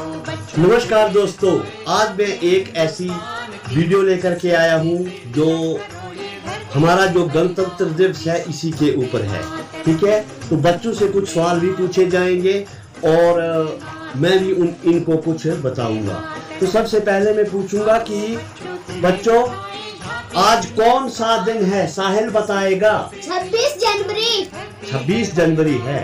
नमस्कार दोस्तों, आज मैं एक ऐसी वीडियो लेकर के आया हूँ जो हमारा जो गणतंत्र दिवस है इसी के ऊपर है। ठीक है, तो बच्चों से कुछ सवाल भी पूछे जाएंगे और मैं भी इनको कुछ बताऊंगा। तो सबसे पहले मैं पूछूंगा कि बच्चों आज कौन सा दिन है, साहिल बताएगा। 26 जनवरी। 26 जनवरी है।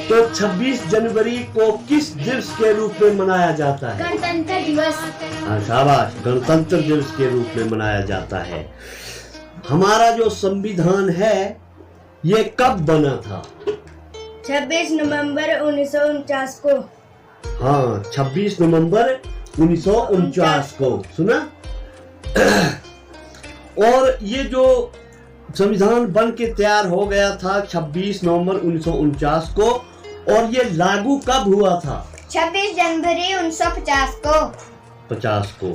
तो 26 जनवरी को किस दिवस के रूप में मनाया जाता है? गणतंत्र दिवस। हाँ शाबाश, गणतंत्र दिवस के रूप में मनाया जाता है। हमारा जो संविधान है ये कब बना था? 26 नवंबर 1949 को। हाँ, 26 नवंबर 1949 को। सुना? और ये जो संविधान बन के तैयार हो गया था 26 नवंबर 1949 को, और ये लागू कब हुआ था? 26 जनवरी 1950 को। 50 को।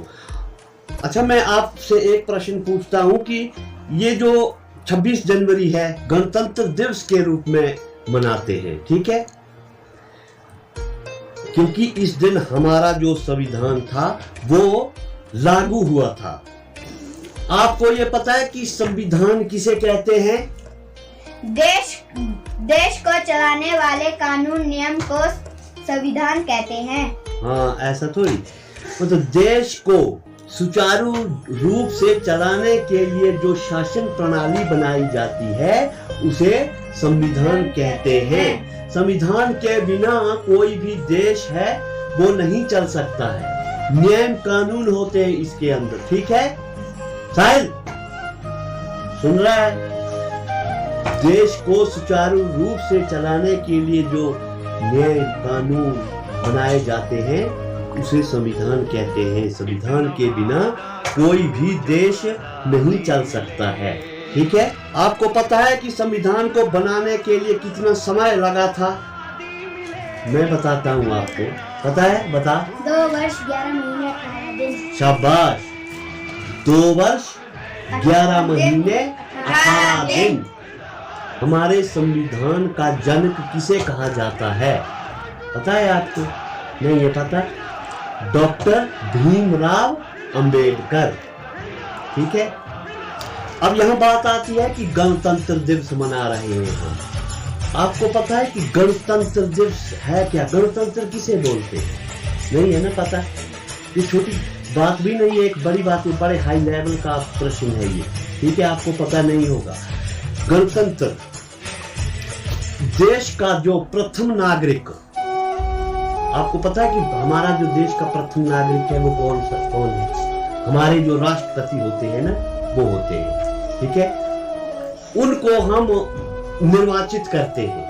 अच्छा, मैं आपसे एक प्रश्न पूछता हूँ कि ये जो 26 जनवरी है गणतंत्र दिवस के रूप में मनाते हैं, ठीक है, क्योंकि इस दिन हमारा जो संविधान था वो लागू हुआ था। आपको ये पता है कि संविधान किसे कहते हैं? देश को चलाने वाले कानून नियम को संविधान कहते हैं। हाँ, ऐसा थोड़ी, मतलब देश को सुचारू रूप से चलाने के लिए जो शासन प्रणाली बनाई जाती है उसे संविधान कहते हैं। संविधान के बिना कोई भी देश है वो नहीं चल सकता है। नियम कानून होते हैं इसके अंदर, ठीक है साहिल? सुन रहा है? देश को सुचारू रूप से चलाने के लिए जो नियम कानून बनाए जाते हैं उसे संविधान कहते हैं। संविधान के बिना कोई भी देश नहीं चल सकता है, ठीक है? आपको पता है कि संविधान को बनाने के लिए कितना समय लगा था? मैं बताता हूँ आपको। पता है? बता। 2 वर्ष 11 महीने 18 दिन। शाबाश, 2 वर्ष 11 महीने 18 दिन। हमारे संविधान का जनक किसे कहा जाता है? पता है आपको? नहीं ये पता? डॉक्टर भीमराव अंबेडकर, ठीक है। अब यहाँ बात आती है कि गणतंत्र दिवस मना रहे हैं हम। आपको पता है कि गणतंत्र दिवस है क्या? गणतंत्र किसे बोलते हैं? नहीं है ना पता? ये छोटी बात भी नहीं है, एक बड़ी बात है, बड़े हाई लेवल का प्रश्न है ये, ठीक है? आपको पता नहीं होगा। गणतंत्र देश का जो प्रथम नागरिक, आपको पता है कि हमारा जो देश का प्रथम नागरिक है वो कौन है? हमारे जो राष्ट्रपति होते हैं ना वो होते हैं, ठीक है? उनको हम निर्वाचित करते हैं।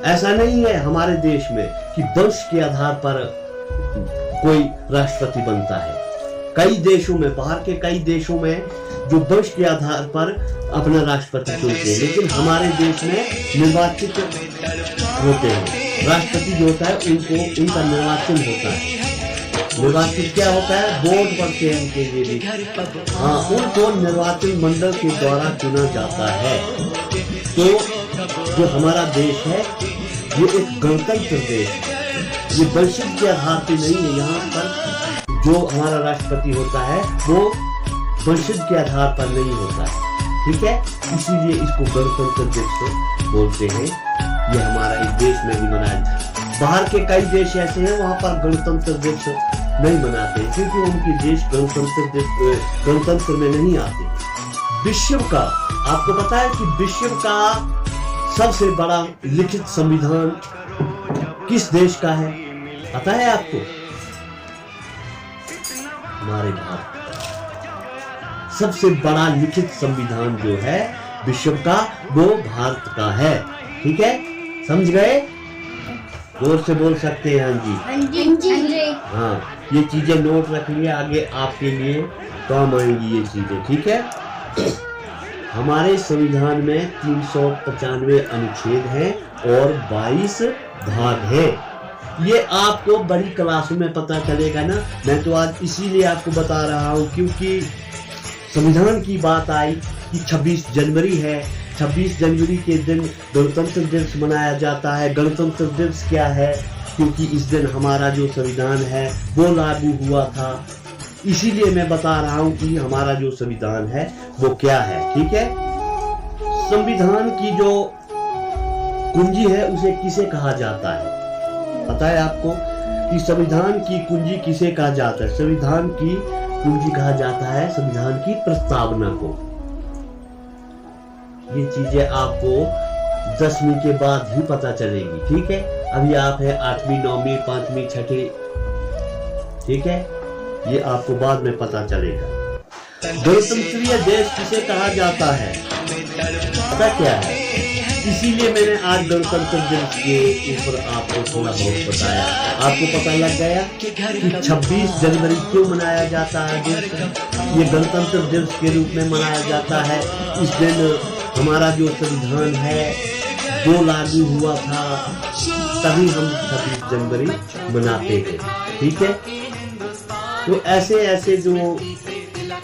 ऐसा नहीं है हमारे देश में कि वंश के आधार पर कोई राष्ट्रपति बनता है। कई देशों में, बाहर के कई देशों में जो वंश के आधार पर अपना राष्ट्रपति चुनते हैं, लेकिन हमारे देश में निर्वाचित होते हैं। राष्ट्रपति जो होता है उनका निर्वाचन होता है। निर्वाचित क्या होता है? वोट पड़ते हैं उनके लिए भी। हाँ, उनको निर्वाचन मंडल के द्वारा चुना जाता है। तो जो हमारा देश है ये एक गणतंत्र देश है। ये वंशज के आधार पे नहीं है। यहाँ पर जो हमारा राष्ट्रपति होता है वो वंशज के आधार पर नहीं होता है, ठीक है? इसीलिए इसको गणतंत्र दिवस बोलते हैं। ये हमारा इस देश में ही मनाया जाता है। बाहर के कई देश ऐसे हैं वहाँ पर गणतंत्र दिवस नहीं मनाते क्योंकि उनके देश गणतंत्र में नहीं आते। विश्व का, आपको पता है कि विश्व का सबसे बड़ा लिखित संविधान किस देश का है? पता है आपको? हमारे भारत। सबसे बड़ा लिखित संविधान जो है विश्व का वो भारत का है, ठीक है? समझ गए? जोर से बोल सकते हैं हाँ जी। हाँ जी। हाँ, ये चीजें नोट रखिए, आगे आपके लिए काम आएंगी ये चीजें, ठीक है? हमारे संविधान में 395 अनुच्छेद हैं और 22 भाग हैं। ये आपको बड़ी क्लासों में पता चलेगा ना। मैं तो आज इसीलिए आपको बता रहा हूँ क्योंकि संविधान की बात आई कि 26 जनवरी है 26 जनवरी के दिन गणतंत्र दिवस मनाया जाता है। गणतंत्र दिवस क्या है? क्योंकि इस दिन हमारा जो संविधान है वो लागू हुआ था, इसीलिए मैं बता रहा हूं कि हमारा जो संविधान है वो क्या है। ठीक है, संविधान की जो कुंजी है उसे किसे कहा जाता है? पता है आपको कि संविधान की कुंजी किसे कहा जाता है? संविधान की कुंजी कहा जाता है संविधान की प्रस्तावना को। ये चीजें आपको 10वीं के बाद ही पता चलेगी। ठीक है, अभी आप है 8वीं 9वीं 5वीं 6ठी, ठीक है, ये आपको बाद में पता चलेगा। गणतंत्रीय देश किसे कहा जाता है पता क्या है? इसीलिए मैंने आज गणतंत्र दिवस के ऊपर आपको थोड़ा बहुत बताया। आपको पता लग गया कि 26 जनवरी क्यों मनाया जाता है दिवस? ये गणतंत्र दिवस के रूप में मनाया जाता है। इस दिन हमारा जो संविधान है वो लागू हुआ था, तभी हम 26 जनवरी मनाते हैं। ठीक है, तो ऐसे ऐसे जो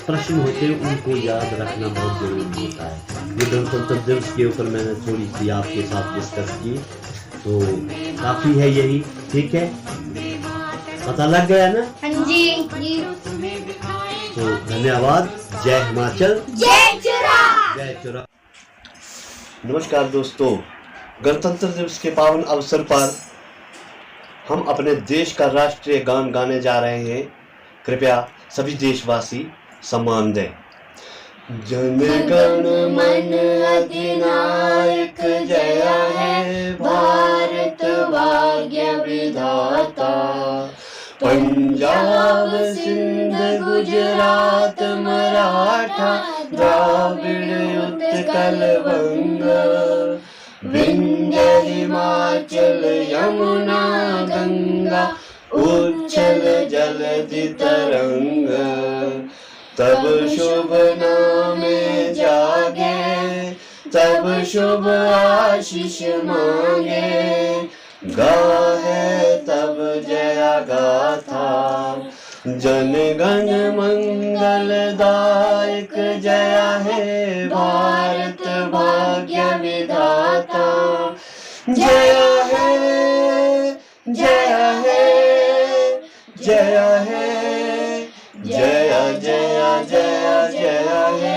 प्रश्न होते हैं उनको याद रखना बहुत जरूरी होता है। ये गणतंत्र दिवस के ऊपर मैंने थोड़ी सी आपके साथ डिस्कस की, तो काफी है यही। ठीक है, पता लग गया ना? हाँ जी। तो धन्यवाद। जय हिमाचल, जय चुरा। जय चुरा। नमस्कार दोस्तों, गणतंत्र दिवस के पावन अवसर पर हम अपने देश का राष्ट्रीय गान गाने जा रहे हैं। कृपया सभी देशवासी सम्मान दें। जन गण मन अधिनायक जय है भारत भाग्य विधाता। पंजाब सिंध गुजरात मराठा द्राविड़ उत्कल बंग। विंध्य हिमाचल यमुना गंगा उच्छल जलधि तरंग। तब शुभ नामे जागे तब शुभ आशीष मांगे। गाहे तब जया गाथा जन गण मंगलदायक जया है भारत भाग्य विधाता। जया है जया है जया है जया जया जया जया है